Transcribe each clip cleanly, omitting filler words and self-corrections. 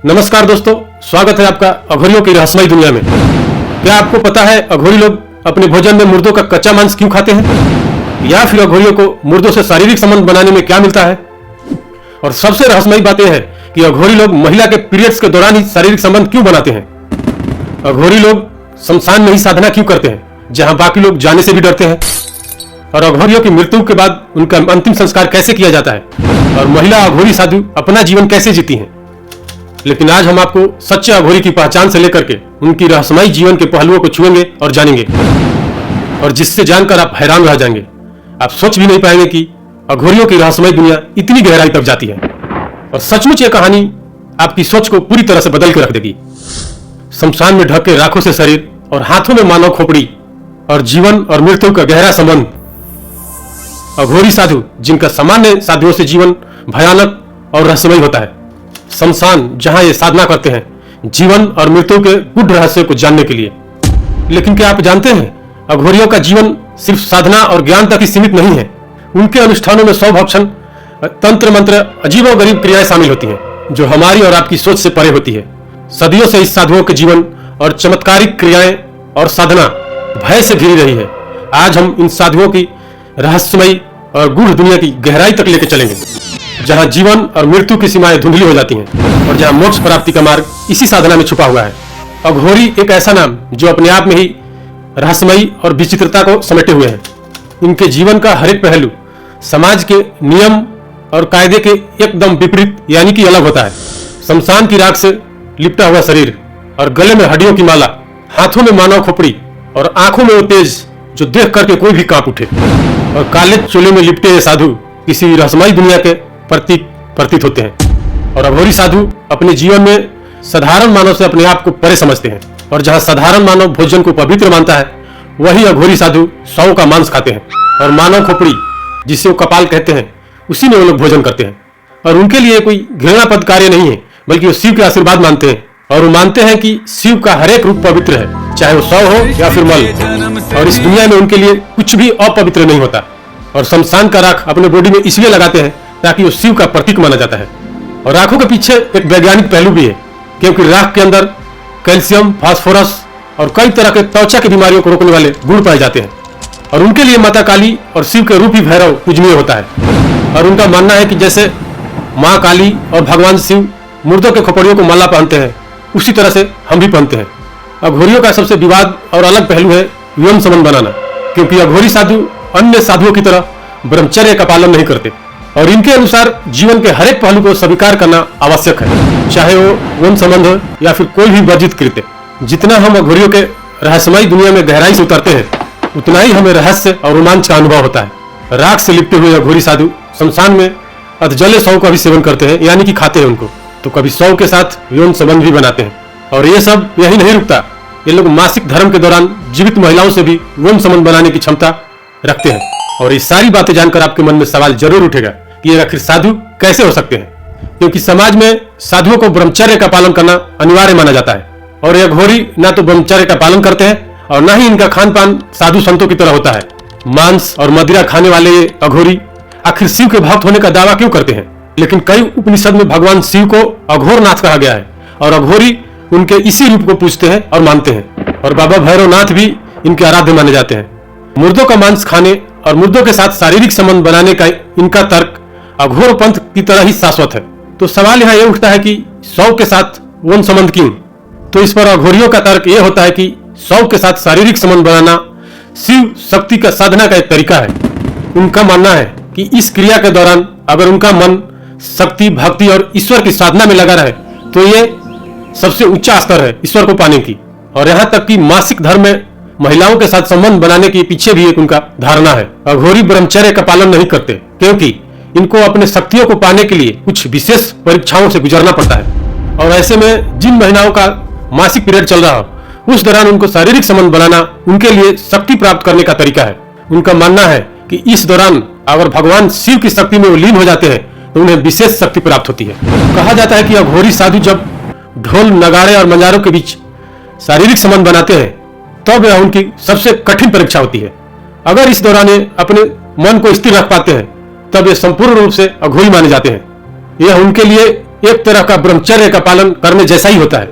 नमस्कार दोस्तों, स्वागत है आपका अघोरियों की रहस्यमयी दुनिया में। क्या आपको पता है अघोरी लोग अपने भोजन में मुर्दों का कच्चा मांस क्यों खाते हैं, या फिर अघोरियों को मुर्दों से शारीरिक संबंध बनाने में क्या मिलता है? और सबसे रहस्यमयी बात यह है कि अघोरी लोग महिला के पीरियड्स के दौरान ही शारीरिक संबंध क्यों बनाते हैं? अघोरी लोग शमशान में ही साधना क्यों करते हैं, जहां बाकी लोग जाने से भी डरते हैं? और अघोरियों की मृत्यु के बाद उनका अंतिम संस्कार कैसे किया जाता है, और महिला अघोरी साधु अपना जीवन कैसे जीती हैं? लेकिन आज हम आपको सच्चे अघोरी की पहचान से लेकर के उनकी रहस्यमयी जीवन के पहलुओं को छुएंगे और जानेंगे, और जिससे जानकर आप हैरान रह जाएंगे। आप सोच भी नहीं पाएंगे कि अघोरियों की रहस्यमयी दुनिया इतनी गहराई तक जाती है। और सचमुच ये कहानी आपकी सोच को पूरी तरह से बदल के रख देगी। शमशान में ढके राखों से शरीर और हाथों में मानव खोपड़ी, और जीवन और मृत्यु का गहरा संबंध। अघोरी साधु जिनका सामान्य साधुओं से जीवन भयानक और रहस्यमयी होता है। शमशान जहां ये साधना करते हैं जीवन और मृत्यु के गूढ़ रहस्य को जानने के लिए। लेकिन क्या आप जानते हैं, अघोरियों का जीवन सिर्फ साधना और ज्ञान तक ही सीमित नहीं है। उनके अनुष्ठानों में स्वभक्षण, तंत्र मंत्र, अजीबोगरीब क्रियाएं शामिल होती हैं, जो हमारी और आपकी सोच से परे होती है। सदियों से इस साधुओं के जीवन और चमत्कारिक क्रियाएं और साधना भय से घिरी रही है। आज हम इन साधुओं की रहस्यमयी और गूढ़ दुनिया की गहराई तक लेकर चलेंगे, जहां जीवन और मृत्यु की सीमाएं धुंधली हो जाती हैं, और जहां मोक्ष प्राप्ति का मार्ग इसी साधना में छुपा हुआ है। अघोरी एक ऐसा नाम जो अपने आप में ही रहस्यमयी और विचित्रता को समेटे हुए है। इनके जीवन का हर एक पहलू समाज के नियम और कायदे के एकदम विपरीत यानी कि अलग होता है। शमशान की राख से लिपटा हुआ शरीर और गले में हड्डियों की माला, हाथों में मानव खोपड़ी और आंखों में वो तेज जो देख करके कोई भी कांप उठे। और काले चोले में लिपटे ये साधु किसी रहस्यमयी दुनिया के प्रतीत होते हैं। और अघोरी साधु अपने जीवन में साधारण मानव से अपने आप को परे समझते हैं, और जहां साधारण मानव भोजन को पवित्र मानता है, वही अघोरी साधु सौ का मांस खाते हैं, और मानव खोपड़ी जिसे वो कपाल कहते हैं उसी में वो लोग भोजन करते हैं। और उनके लिए कोई घृणापद कार्य नहीं है, बल्कि वो शिव के आशीर्वाद मानते हैं, और वो मानते हैं कि शिव का हर एक रूप पवित्र है, चाहे वो सौ हो या फिर मल। और इस दुनिया में उनके लिए कुछ भी अपवित्र नहीं होता। और शमशान का राख अपने बॉडी में इसलिए लगाते हैं ताकि वो शिव का प्रतीक माना जाता है। और राखों के पीछे एक वैज्ञानिक पहलू भी है, क्योंकि राख के अंदर कैल्शियम, फास्फोरस और कई तरह के त्वचा की बीमारियों को रोकने वाले गुण पाए जाते हैं। और उनके लिए माता काली और शिव के रूप ही भैरव पूजनीय होता है। और उनका मानना है कि जैसे माँ काली और भगवान शिव मुर्दों के खोपड़ियों को माला पहनते हैं, उसी तरह से हम भी पहनते हैं। अघोरियों का सबसे विवाद और अलग पहलू है यौन संबंध बनाना, क्योंकि अघोरी साधु अन्य साधुओं की तरह ब्रह्मचर्य का पालन नहीं करते, और इनके अनुसार जीवन के हर एक पहलू को स्वीकार करना आवश्यक है, चाहे वो यौन संबंध हो या फिर कोई भी वर्जित कृत्य। जितना हम अघोरियों के रहस्यमयी दुनिया में गहराई से उतरते हैं, उतना ही हमें रहस्य और रोमांच का अनुभव होता है। राख से लिपटे हुए अघोरी साधु शमशान में अधजले शव का भी सेवन करते हैं, यानी कि खाते हैं उनको, तो कभी शव के साथ यौन संबंध भी बनाते हैं। और ये सब यही नहीं रुकता, ये लोग मासिक धर्म के दौरान जीवित महिलाओं से भी यौन संबंध बनाने की क्षमता रखते हैं। और ये सारी बातें जानकर आपके मन में सवाल जरूर उठेगा कि ये आखिर साधु कैसे हो सकते हैं, क्योंकि समाज में साधुओं को ब्रह्मचर्य का पालन करना अनिवार्य माना जाता है। और ये अघोरी ना तो ब्रह्मचर्य का पालन करते हैं, और ना ही इनका खान पान साधु संतों की तरह होता है। मांस और मदिरा खाने वाले ये अघोरी आखिर शिव के भक्त होने का दावा क्यों करते हैं? लेकिन कई उपनिषद में भगवान शिव को अघोरनाथ कहा गया है, और अघोरी उनके इसी रूप को पूजते हैं और मानते हैं। और बाबा भैरवनाथ भी इनके आराध्य माने जाते हैं। मुर्दों का मांस खाने और मुर्दों के साथ शारीरिक संबंध बनाने का इनका तर्क अघोर पंथ की तरह ही शाश्वत है। तो सवाल यहाँ यह उठता है कि शव के साथ यौन संबंध क्यों? तो इस पर अघोरियों का तर्क यह होता है कि शव के साथ शारीरिक संबंध बनाना शिव शक्ति का साधना का एक तरीका है। उनका मानना है कि इस क्रिया के दौरान अगर उनका मन शक्ति, भक्ति और ईश्वर की साधना में लगा रहे, तो ये सबसे ऊंचा स्तर है ईश्वर को पाने की। और यहाँ तक कि मासिक धर्म में महिलाओं के साथ संबंध बनाने के पीछे भी एक उनका धारणा है। अघोरी ब्रह्मचर्य का पालन नहीं करते, क्योंकि इनको अपने शक्तियों को पाने के लिए कुछ विशेष परीक्षाओं से गुजरना पड़ता है। और ऐसे में जिन महिलाओं का मासिक पीरियड चल रहा हो, उस दौरान उनको शारीरिक संबंध बनाना उनके लिए शक्ति प्राप्त करने का तरीका है। उनका मानना है कि इस दौरान अगर भगवान शिव की शक्ति में वो लीन हो जाते हैं, तो उन्हें विशेष शक्ति प्राप्त होती है। कहा जाता है कि अघोरी साधु जब ढोल, नगाड़े और मंजारों के बीच शारीरिक संबंध बनाते हैं, तब यह उनकी सबसे कठिन परीक्षा होती है। अगर इस दौरान अपने मन को स्थिर रख पाते हैं, तब ये संपूर्ण रूप से अघोरी माने जाते हैं। यह उनके लिए एक तरह का ब्रह्मचर्य का पालन करने जैसा ही होता है,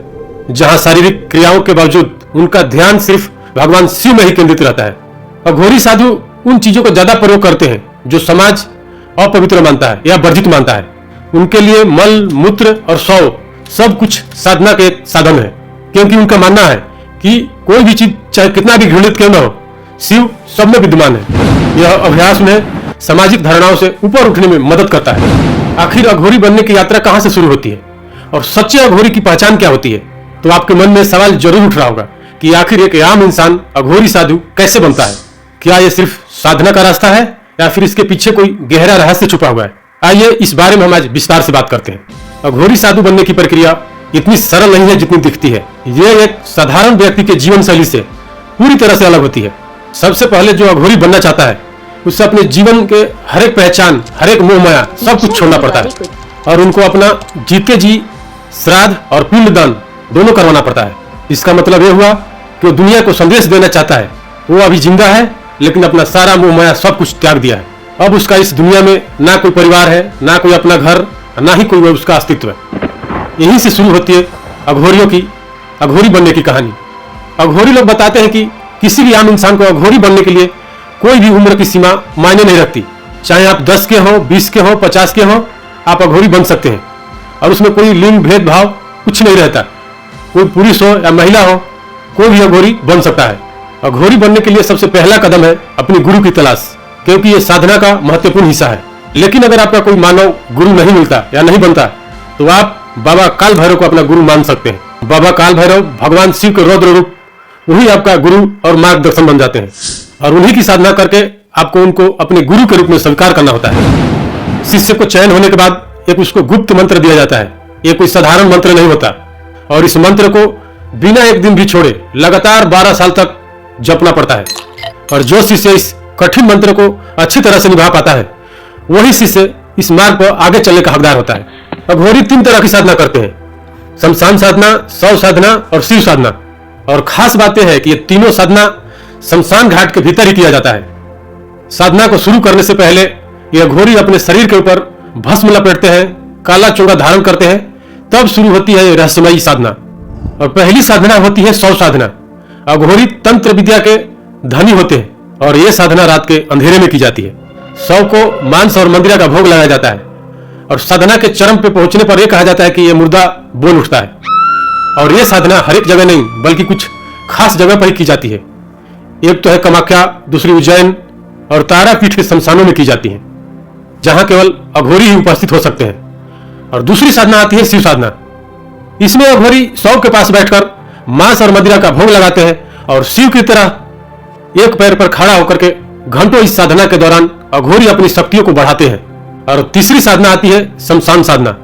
जहां शारीरिक क्रियाओं के बावजूद उनका ध्यान सिर्फ भगवान शिव में ही केंद्रित रहता है। अघोरी साधु उन चीजों को ज्यादा प्रयोग करते हैं जो समाज अपवित्र मानता है या वर्जित मानता है। उनके लिए मल, मूत्र और शव सब कुछ साधना के एक साधन है, क्योंकि उनका मानना है कि कोई भी चीज चाहे कितना भी घृणित क्यों न हो, शिव सब में विद्यमान है। यह अभ्यास में सामाजिक धारणाओं से ऊपर उठने में मदद करता है। आखिर अघोरी बनने की यात्रा कहां से शुरू होती है और सच्चे अघोरी की पहचान क्या होती है? तो आपके मन में सवाल जरूर उठ रहा होगा कि आखिर एक आम इंसान अघोरी साधु कैसे बनता है? क्या यह सिर्फ साधना का रास्ता है या फिर इसके पीछे कोई गहरा रहस्य छुपा हुआ है? आइए इस बारे में हम आज विस्तार से बात करते हैं। अघोरी साधु बनने की प्रक्रिया इतनी सरल नहीं है जितनी दिखती है। यह एक साधारण व्यक्ति के जीवन शैली से पूरी तरह से अलग होती है। सबसे पहले जो अघोरी बनना चाहता है उसे अपने जीवन के हर एक पहचान, हर एक मोह माया सब कुछ छोड़ना पड़ता है और उनको अपना जीते जी श्राद्ध और पिंडदान दोनों करवाना पड़ता है। इसका मतलब यह हुआ कि वो दुनिया को संदेश देना चाहता है वो अभी जिंदा है, लेकिन अपना सारा मोह माया सब कुछ त्याग दिया है। अब उसका इस दुनिया में ना कोई परिवार है, ना कोई अपना घर, ना ही कोई उसका अस्तित्व है। यहीं से शुरू होती है अघोरियों की अघोरी बनने की कहानी। अघोरी लोग बताते हैं कि किसी भी आम इंसान को अघोरी बनने के लिए कोई भी उम्र की सीमा मायने नहीं रखती। चाहे आप 10 के हो, 20 के हो, 50 के हो, आप अघोरी बन सकते हैं और उसमें कोई लिंग भेदभाव कुछ नहीं रहता। कोई पुरुष हो या महिला हो, कोई भी अघोरी बन सकता है। अघोरी बनने के लिए सबसे पहला कदम है अपनी गुरु की तलाश, क्योंकि यह साधना का महत्वपूर्ण हिस्सा है। लेकिन अगर आपका कोई मानव गुरु नहीं मिलता या नहीं बनता तो आप बाबा काल भैरव को अपना गुरु मान सकते हैं। बाबा काल भैरव भगवान शिव के रौद्र रूप, वही आपका गुरु और मार्गदर्शन बन जाते हैं और उन्हीं की साधना करके आपको उनको अपने गुरु के रूप में स्वीकार करना होता है। शिष्य को चयन होने के बाद एक उसको गुप्त मंत्र दिया जाता है। ये कोई साधारण मंत्र नहीं होता और इस मंत्र को बिना एक दिन भी छोड़े लगातार 12 साल तक जपना पड़ता है। और जो शिष्य इस कठिन मंत्र को अच्छी तरह से निभा पाता है वही शिष्य इस मार्ग पर आगे चलने का हकदार होता है। अघोरी 3 तरह की साधना करते हैं: शमशान साधना, शव साधना और शिव साधना। और खास बात यह है कि ये तीनों साधना शमशान घाट के भीतर ही किया जाता है। साधना को शुरू करने से पहले ये अघोरी अपने शरीर के ऊपर भस्म लपेटते हैं, काला चोगा धारण करते हैं, तब शुरू होती है रहस्यमयी साधना। और पहली साधना होती है शव साधना। अघोरी तंत्र विद्या के धनी होते हैं और ये साधना रात के अंधेरे में की जाती है। शव को मांस और मंदिरा का भोग लगाया जाता है और साधना के चरम पे पहुंचने पर यह कहा जाता है कि यह मुर्दा बोल उठता है। और यह साधना हर एक जगह नहीं बल्कि कुछ खास जगह पर ही की जाती है। एक तो है कामाख्या, दूसरी उज्जैन और तारापीठ के शमशानों में की जाती है, जहां केवल अघोरी ही उपस्थित हो सकते हैं। और दूसरी साधना आती है शिव साधना। इसमें अघोरी शव के पास बैठकर मांस और मदिरा का भोग लगाते हैं और शिव की तरह एक पैर पर खड़ा होकर के घंटों इस साधना के दौरान अघोरी अपनी शक्तियों को बढ़ाते हैं। और तीसरी साधना आती है शमशान साधना।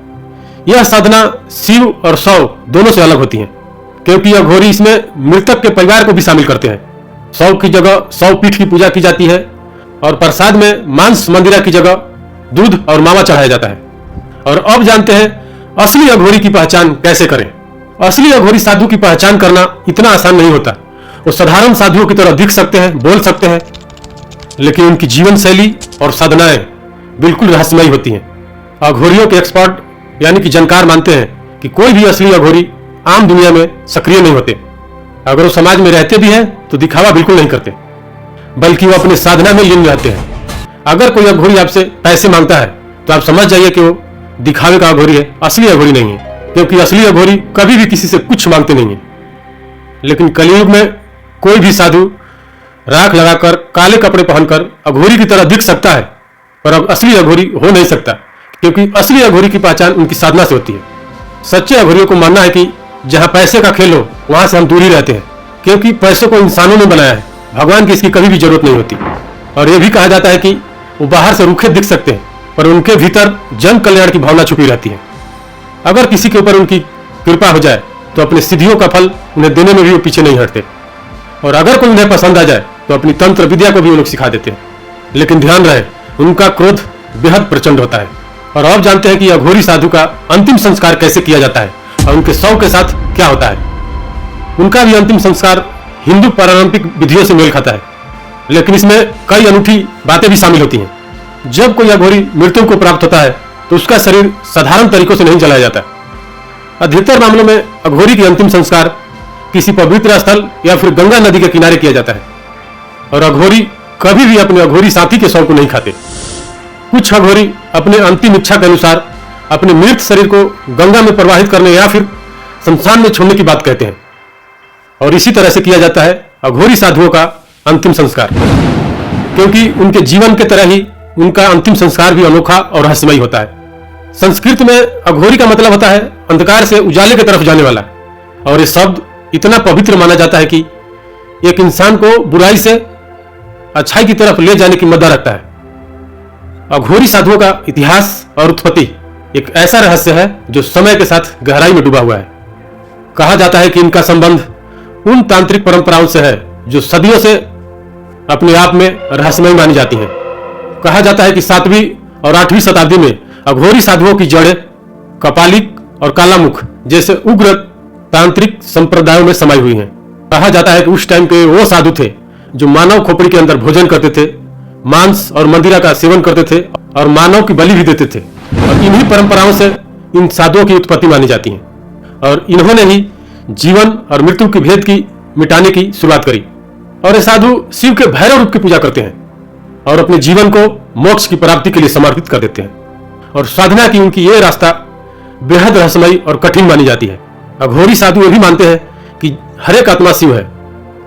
यह साधना शिव और शव दोनों से अलग होती है, क्योंकि अघोरी इसमें मृतक के परिवार को भी शामिल करते हैं। शव की जगह शव पीठ की पूजा की जाती है और प्रसाद में मांस मंदिरा की जगह दूध और मावा चढ़ाया जाता है। और अब जानते हैं असली अघोरी की पहचान कैसे करें। असली अघोरी साधु की पहचान करना इतना आसान नहीं होता। वो साधारण साधुओं की तरह दिख सकते हैं, बोल सकते हैं, लेकिन उनकी जीवन शैली और साधनाएं बिल्कुल रहस्यमयी होती हैं। अघोरियों के एक्सपर्ट यानी कि जानकार मानते हैं कि कोई भी असली अघोरी आम दुनिया में सक्रिय नहीं होते। अगर वो समाज में रहते भी हैं तो दिखावा बिल्कुल नहीं करते, बल्कि वो अपने साधना में लीन रहते हैं। अगर कोई अघोरी आपसे पैसे मांगता है तो आप समझ जाइए कि वो दिखावे का अघोरी है, असली अघोरी नहीं है, क्योंकि असली अघोरी कभी भी किसी से कुछ मांगते नहीं है। लेकिन कलयुग में कोई भी साधु राख लगाकर काले कपड़े पहनकर अघोरी की तरह दिख सकता है, पर अब असली अघोरी हो नहीं सकता, क्योंकि असली अघोरी की पहचान उनकी साधना से होती है। सच्चे अघोरियों को मानना है कि जहां पैसे का खेल हो वहां से हम दूर ही रहते हैं, क्योंकि पैसों को इंसानों ने बनाया है, भगवान की इसकी कभी भी जरूरत नहीं होती। और यह भी कहा जाता है कि वो बाहर से रूखे दिख सकते हैं पर उनके भीतर जन कल्याण की भावना छुपी रहती है। अगर किसी के ऊपर उनकी कृपा हो जाए तो अपने सिद्धियों का फल उन्हें देने में भी वो पीछे नहीं हटते। और अगर कोई उन्हें पसंद आ जाए तो अपनी तंत्र विद्या को भी वो लोग सिखा देते हैं। लेकिन ध्यान रहे, उनका क्रोध बेहद प्रचंड होता है। और अब जानते हैं कि अघोरी साधु का अंतिम संस्कार कैसे किया जाता है और उनके शव के साथ क्या होता है। उनका भी अंतिम संस्कार हिंदू पारंपरिक विधियों से मेल खाता है, लेकिन इसमें कई अनूठी बातें भी शामिल होती हैं। जब कोई अघोरी मृत्यु को प्राप्त होता है तो उसका शरीर साधारण तरीकों से नहीं जलाया जाता। अधिकतर मामलों में अघोरी की अंतिम संस्कार किसी पवित्र स्थल या फिर गंगा नदी के किनारे किया जाता है। और अघोरी कभी भी अपने अघोरी साथी के शव को नहीं खाते। कुछ अघोरी अपने अंतिम इच्छा के अनुसार अपने मृत शरीर को गंगा में प्रवाहित करने या फिर शमशान में छोड़ने की बात कहते हैं। और इसी तरह से किया जाता है अघोरी साधुओं का अंतिम संस्कार, क्योंकि उनके जीवन के तरह ही उनका अंतिम संस्कार भी अनोखा और रहस्यमय होता है। संस्कृत में अघोरी का मतलब होता है अंधकार से उजाले की तरफ जाने वाला। और ये शब्द इतना पवित्र माना जाता है कि एक इंसान को बुराई से अच्छाई की तरफ ले जाने की मदद रखता है। अघोरी साधुओं का इतिहास और उत्पत्ति एक ऐसा रहस्य है जो समय के साथ गहराई में डूबा हुआ है। कहा जाता है कि इनका संबंध उन तांत्रिक परंपराओं से है जो सदियों से अपने आप में रहस्यमय मानी जाती हैं। कहा जाता है कि 7वीं और 8वीं शताब्दी में अघोरी साधुओं की जड़ें कपालिक और कालामुख जैसे उग्र तांत्रिक संप्रदायों में समाई हुई हैं। कहा जाता है कि उस टाइम के वो साधु थे जो मानव खोपड़ी के अंदर भोजन करते थे, मांस और मंदिरा का सेवन करते थे और मानव की बलि भी देते थे। और इन्हीं परंपराओं से इन साधुओं की उत्पत्ति मानी जाती है। और इन्होंने ही जीवन और मृत्यु के भेद की मिटाने की शुरुआत करी। और ये साधु शिव के भैरव रूप की पूजा करते हैं और अपने जीवन को मोक्ष की प्राप्ति के लिए समर्पित कर देते हैं। और साधना की उनकी ये रास्ता बेहद रहस्यमयी और कठिन मानी जाती है। अघोरी साधु ये भी मानते हैं कि हर एक आत्मा शिव है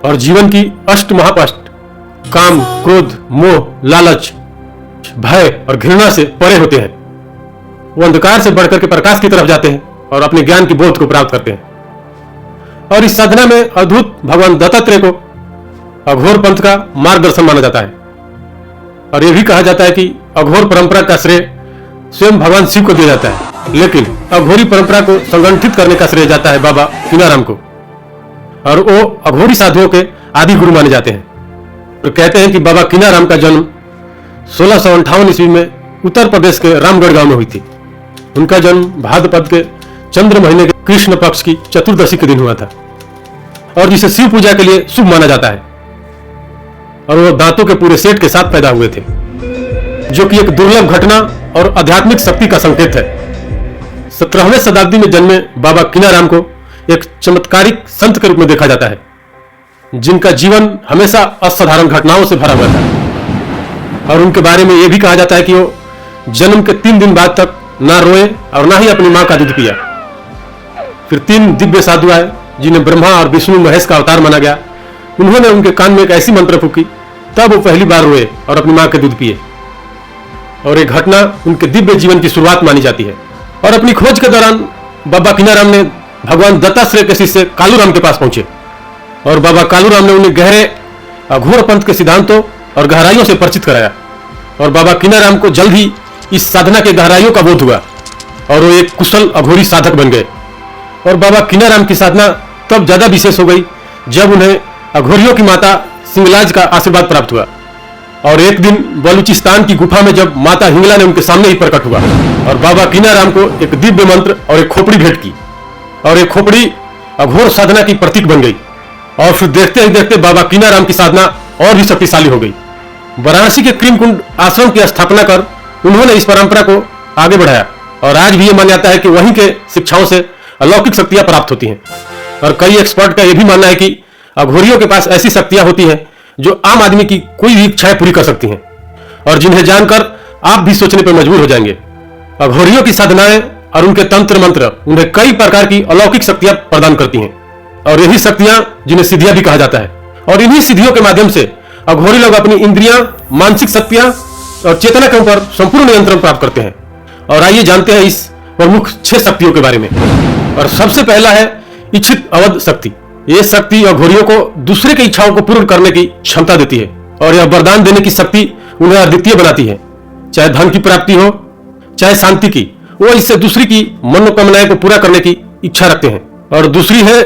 और जीवन की अष्ट महापाष्ट काम, क्रोध, मोह, लालच, भय और घृणा से परे होते हैं। वो अंधकार से बढ़कर के प्रकाश की तरफ जाते हैं और अपने ज्ञान की बोध को प्राप्त करते हैं। और इस साधना में अद्भुत भगवान दत्तात्रेय को अघोर पंथ का मार्गदर्शन माना जाता है। और यह भी कहा जाता है कि अघोर परंपरा का श्रेय स्वयं भगवान शिव को दिया जाता है, लेकिन अघोरी परंपरा को संगठित करने का श्रेय जाता है बाबा कीनाराम को। और वो अघोरी साधुओं के आदि गुरु माने जाते हैं। तो कहते हैं कि बाबा कीनाराम का जन्म 1658 ईस्वी में उत्तर प्रदेश के रामगढ़ गांव में हुई थी। उनका जन्म भाद्रपद के चंद्र महीने के कृष्ण पक्ष की चतुर्दशी के दिन हुआ था और जिसे शिव पूजा के लिए शुभ माना जाता है। और वो दांतों के पूरे सेट के साथ पैदा हुए थे, जो कि एक दुर्लभ घटना और आध्यात्मिक शक्ति का संकेत है। 17वीं शताब्दी में जन्मे बाबा कीनाराम को एक चमत्कारिक संत के रूप में देखा जाता है, जिनका जीवन हमेशा असाधारण घटनाओं से भरा हुआ था। और उनके बारे में यह भी कहा जाता है कि वो जन्म के 3 दिन बाद तक ना रोए और ना ही अपनी मां का दूध पिया। फिर 3 दिव्य साधु आए जिन्हें ब्रह्मा और विष्णु महेश का अवतार माना गया। उन्होंने उनके कान में एक ऐसी मंत्र फूकी, तब वो पहली बार रोए और अपनी मां के दूध पिए। और एक घटना उनके दिव्य जीवन की शुरुआत मानी जाती है। और अपनी खोज के दौरान बाबा कीनाराम ने भगवान दत्तात्रेय के शिष्य कालूराम के पास पहुंचे और बाबा कालूराम ने उन्हें गहरे अघोर पंथ के सिद्धांतों और गहराइयों से परिचित कराया। और बाबा कीनाराम को जल्द ही इस साधना के गहराइयों का बोध हुआ और वो एक कुशल अघोरी साधक बन गए। और बाबा कीनाराम की साधना तब ज्यादा विशेष हो गई जब उन्हें अघोरियों की माता सिंगलाज का आशीर्वाद प्राप्त हुआ। और एक दिन बलूचिस्तान की गुफा में जब माता हिंगला ने उनके सामने ही प्रकट हुआ और बाबा कीनाराम को एक दिव्य मंत्र और एक खोपड़ी भेंट की। और एक खोपड़ी अघोर साधना की प्रतीक बन गई। और फिर देखते ही देखते बाबा कीनाराम की साधना और भी शक्तिशाली हो गई। वाराणसी के क्रीमकुंड आश्रम की स्थापना कर उन्होंने इस परंपरा को आगे बढ़ाया। और आज भी यह माना जाता है कि वहीं के शिक्षाओं से अलौकिक शक्तियां प्राप्त होती हैं। और कई एक्सपर्ट का यह भी मानना है कि अघोरियों के पास ऐसी शक्तियां होती हैं जो आम आदमी की कोई भी इच्छाएं पूरी कर सकती हैं और जिन्हें जानकर आप भी सोचने पर मजबूर हो जाएंगे। अघोरियों की साधनाएं और उनके तंत्र मंत्र उन्हें कई प्रकार की अलौकिक शक्तियां प्रदान करती हैं और यही शक्तियां जिन्हें सिद्धियां भी कहा जाता है। और इन्हीं सिद्धियों के माध्यम से अघोरी लोग अपनी इंद्रियां, मानसिक शक्तियां और चेतना के ऊपर संपूर्ण नियंत्रण प्राप्त करते हैं। और आइए जानते हैं इस प्रमुख 6 शक्तियों के बारे में। और सबसे पहला है इच्छित अवध शक्ति। यह शक्ति अघोरियों को दूसरे की इच्छाओं को पूर्ण करने की क्षमता देती है और यह वरदान देने की शक्ति उन्हें अद्वितीय बनाती है। चाहे धन की प्राप्ति हो, चाहे शांति की, वो इससे दूसरी की मनोकामनाएं को पूरा करने की इच्छा रखते हैं। और दूसरी है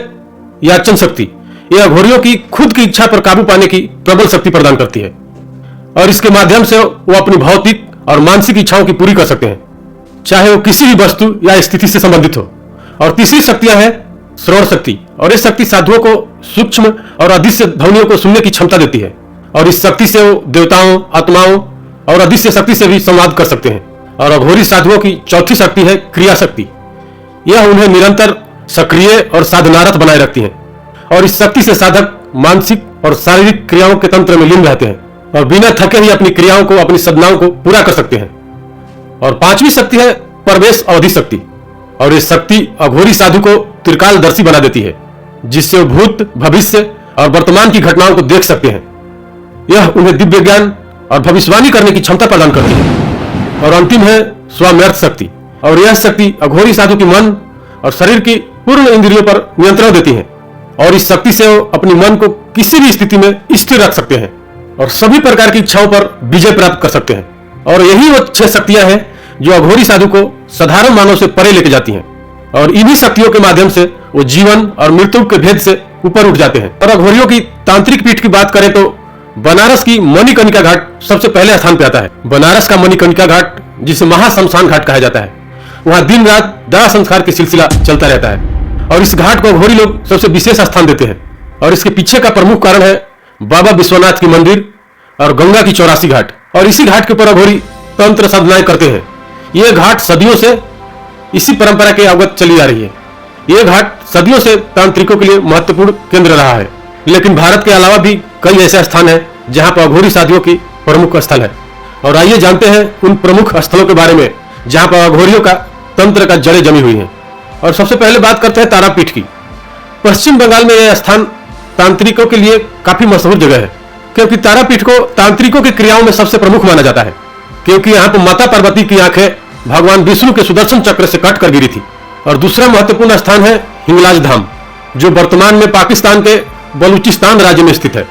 याचन शक्ति। यह अघोरियों की खुद की इच्छा पर काबू पाने की प्रबल शक्ति प्रदान करती है और इसके माध्यम से वो अपनी भौतिक और मानसिक इच्छाओं की पूरी कर सकते हैं, चाहे वो किसी भी वस्तु या स्थिति से संबंधित हो। और तीसरी शक्तियां है श्रवण शक्ति। और इस शक्ति साधुओं को सूक्ष्म और अदृश्य ध्वनियों को सुनने की क्षमता देती है और इस शक्ति से वो देवताओं, आत्माओं और अदृश्य शक्ति से भी संवाद कर सकते हैं। और अघोरी साधुओं की चौथी शक्ति है क्रिया शक्ति। यह उन्हें निरंतर सक्रिय और साधनारत बनाए रखती है और इस शक्ति से साधक मानसिक और शारीरिक क्रियाओं के तंत्र में लीन रहते हैं और बिना थके ही अपनी क्रियाओं को, अपनी साधनाओं को पूरा कर सकते हैं। और पांचवी शक्ति है प्रवेश अवधि शक्ति और इस शक्ति अघोरी साधु को त्रिकालदर्शी बना देती है, जिससे वो भूत, भविष्य और वर्तमान की घटनाओं को देख सकते हैं। यह उन्हें दिव्य ज्ञान और भविष्यवाणी करने की क्षमता प्रदान करती है। और अंतिम है स्वाम्यर्थ शक्ति और यह शक्ति अघोरी साधु की मन और शरीर की पूर्ण इंद्रियों पर नियंत्रण देती है और इस शक्ति से वो अपनी मन को किसी भी स्थिति में स्थिर रख सकते हैं और सभी प्रकार की इच्छाओं पर विजय प्राप्त कर सकते हैं। और यही वो 6 शक्तियां हैं जो अघोरी साधु को साधारण मानव से परे लेके जाती हैं और इन्हीं शक्तियों के माध्यम से वो जीवन और मृत्यु के भेद से ऊपर उठ जाते हैं। और अघोरियों की तांत्रिक पीठ की बात करें तो बनारस की मणिकर्णिका घाट सबसे पहले स्थान पे आता है। बनारस का मणिकर्णिका घाट, जिसे महाशमशान घाट कहा जाता है, वहां दिन रात दाह संस्कार की सिलसिला चलता रहता है और इस घाट को अघोरी लोग सबसे विशेष स्थान देते हैं। और इसके पीछे का प्रमुख कारण है बाबा विश्वनाथ की मंदिर और गंगा की 84 घाट। और इसी घाट के ऊपर अघोरी तंत्र साधनाएं करते हैं। यह घाट सदियों से इसी परंपरा के अवगत चली आ रही है। यह घाट सदियों से तांत्रिकों के लिए महत्वपूर्ण केंद्र रहा है। लेकिन भारत के अलावा भी कई ऐसे स्थान हैं जहां पर अघोरी साधुओं की प्रमुख स्थल है। और आइए जानते हैं उन प्रमुख स्थलों के बारे में जहां पर अघोरियों का तंत्र का जड़ें जमी हुई हैं। और सबसे पहले बात करते हैं तारापीठ की। पश्चिम बंगाल में यह स्थान तांत्रिकों के लिए काफी मशहूर जगह है, क्योंकि तारापीठ को तांत्रिकों की क्रियाओं में सबसे प्रमुख माना जाता है, क्योंकि यहाँ पर माता पार्वती की आंखें भगवान विष्णु के सुदर्शन चक्र से काटकर गिरी थी। और दूसरा महत्वपूर्ण स्थान है हिंगलाज धाम, जो वर्तमान में पाकिस्तान के बलूचिस्तान राज्य में स्थित है।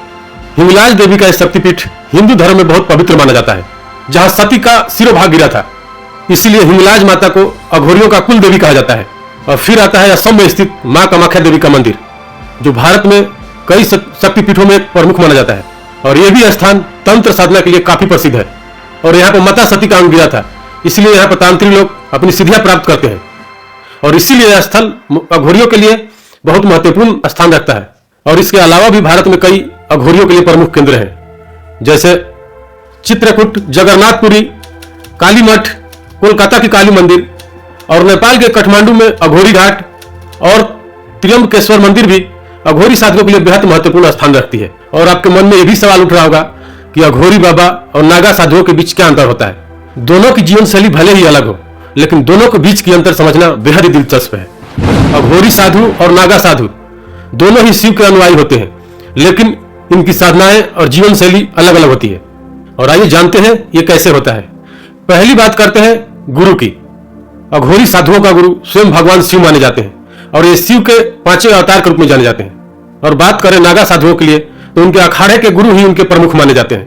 हिंगलाज देवी का शक्तिपीठ हिंदू धर्म में बहुत पवित्र माना जाता है, जहां सती का सिरोभाग गिरा था, इसीलिए हिंगलाज माता को अघोरियों का कुल देवी कहा जाता है। और फिर आता है असम में स्थित मां कामाख्या देवी का मंदिर, जो भारत में कई शक्तिपीठों में प्रमुख माना जाता है। और यह भी स्थान तंत्र साधना के लिए काफी प्रसिद्ध है और यहाँ पर माता सती का अंग गिरा था, इसलिए यहाँ पर तांत्रिक लोग अपनी सिद्धियां प्राप्त करते हैं। और इसीलिए यह स्थल अघोरियों के लिए बहुत महत्वपूर्ण स्थान रखता है। और इसके अलावा भी भारत में कई अघोरियों के लिए प्रमुख केंद्र हैं, जैसे चित्रकूट, जगन्नाथपुरी, काली मठ, कोलकाता की काली मंदिर और नेपाल के काठमांडू में अघोरी घाट और त्र्यंबकेश्वर मंदिर भी अघोरी साधकों के लिए बेहद महत्वपूर्ण स्थान रखती है। और आपके मन में यह भी सवाल उठ रहा होगा कि अघोरी बाबा और नागा साधुओं के बीच क्या अंतर होता है। दोनों की जीवन शैली भले ही अलग हो, लेकिन दोनों के बीच की अंतर समझना बेहद ही दिलचस्प है। अघोरी साधु और नागा साधु दोनों ही शिव के अनुयायी होते हैं, लेकिन इनकी साधनाएं और जीवन शैली अलग अलग होती है। और आइए जानते हैं ये कैसे होता है। पहली बात करते हैं गुरु की। अघोरी साधुओं का गुरु स्वयं भगवान शिव माने जाते हैं और ये शिव के 5वें अवतार के रूप में जाने जाते हैं। और बात करें नागा साधुओं के लिए तो उनके अखाड़े के गुरु ही उनके प्रमुख माने जाते हैं,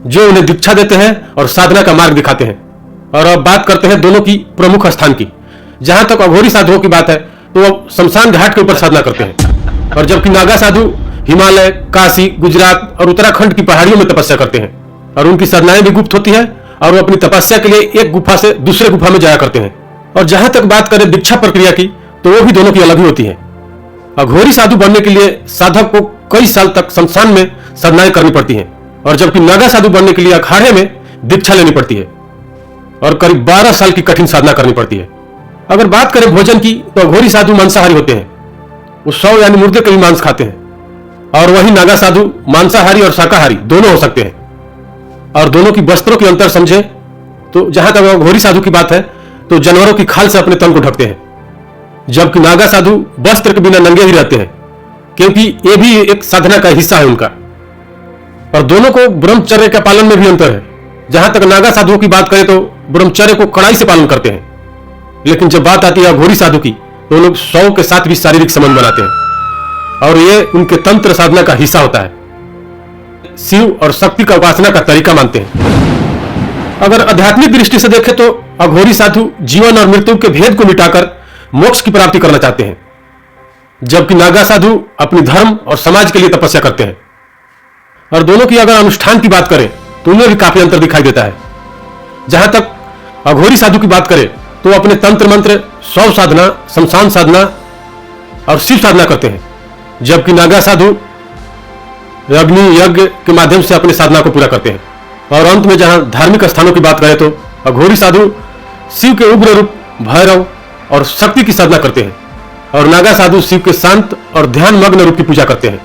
जो उन्हें दीक्षा देते हैं और साधना का मार्ग दिखाते हैं। और अब बात करते हैं दोनों की प्रमुख स्थान की। जहां तक अघोरी साधुओं की बात है तो वो शमशान घाट के ऊपर साधना करते हैं, और जबकि नागा साधु हिमालय, काशी, गुजरात और उत्तराखंड की पहाड़ियों में तपस्या करते हैं। और उनकी साधनाएं भी गुप्त होती है और वो अपनी तपस्या के लिए एक गुफा से दूसरे गुफा में जाया करते हैं। और जहां तक बात करें दीक्षा प्रक्रिया की तो वो भी दोनों की अलग ही होती है। अघोरी साधु बनने के लिए साधक को कई साल तक शमशान में साधनाएं करनी पड़ती हैं, और जबकि नागा साधु बनने के लिए अखाड़े में दीक्षा लेनी पड़ती है और करीब 12 साल की कठिन साधना करनी पड़ती है। अगर बात करें भोजन की तो अघोरी साधु मांसाहारी होते हैं, वो शव यानी मुर्दे का भी मांस खाते हैं, और वही नागा साधु मांसाहारी और शाकाहारी दोनों हो सकते हैं। और दोनों की वस्त्रों की अंतर समझे तो जहां तक अघोरी साधु की बात है तो जानवरों की खाल से अपने तन को ढकते हैं, जबकि नागा साधु वस्त्र के बिना नंगे ही रहते हैं, क्योंकि ये भी एक साधना का हिस्सा है उनका। और दोनों को ब्रह्मचर्य का पालन में भी अंतर है। जहां तक नागा साधुओं की बात करें तो ब्रह्मचर्य को कड़ाई से पालन करते हैं, लेकिन जब बात आती है अघोरी साधु की तो लोग शव के साथ भी शारीरिक संबंध बनाते हैं, और ये उनके तंत्र साधना का हिस्सा होता है। शिव और शक्ति का उपासना का तरीका मानते हैं। अगर आध्यात्मिक दृष्टि से देखें तो अघोरी साधु जीवन और मृत्यु के भेद को मिटाकर मोक्ष की प्राप्ति करना चाहते हैं, जबकि नागा साधु अपने धर्म और समाज के लिए तपस्या करते हैं। और दोनों की अगर अनुष्ठान की बात करें तो उनमें भी काफी अंतर दिखाई देता है। जहां तक अघोरी साधु की बात करें तो अपने तंत्र मंत्र, शव साधना, शमशान साधना और शिव साधना करते हैं, जबकि नागा साधु अग्नि यज्ञ के माध्यम से अपनी साधना को पूरा करते हैं। और अंत में जहां धार्मिक स्थानों की बात करें तो अघोरी साधु शिव के उग्र रूप भैरव और शक्ति की साधना करते हैं, और नागा साधु शिव के शांत और ध्यान मग्न रूप की पूजा करते हैं।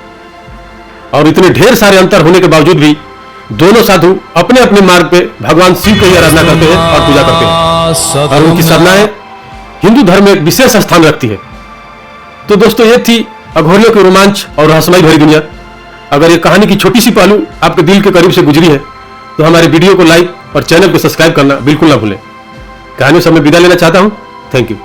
और इतने ढेर सारे अंतर होने के बावजूद भी दोनों साधु अपने अपने मार्ग पे भगवान शिव की आराधना करते हैं और पूजा करते हैं, और उनकी साधनाएं हिंदू धर्म में एक विशेष स्थान रखती है। तो दोस्तों, ये थी अघोरियों के रोमांच और रहस्यमय भरी दुनिया। अगर ये कहानी की छोटी सी पहलू आपके दिल के करीब से गुजरी है तो हमारे वीडियो को लाइक और चैनल को सब्सक्राइब करना बिल्कुल ना भूलें। कहानी से मैं विदा लेना चाहता हूं। Thank you.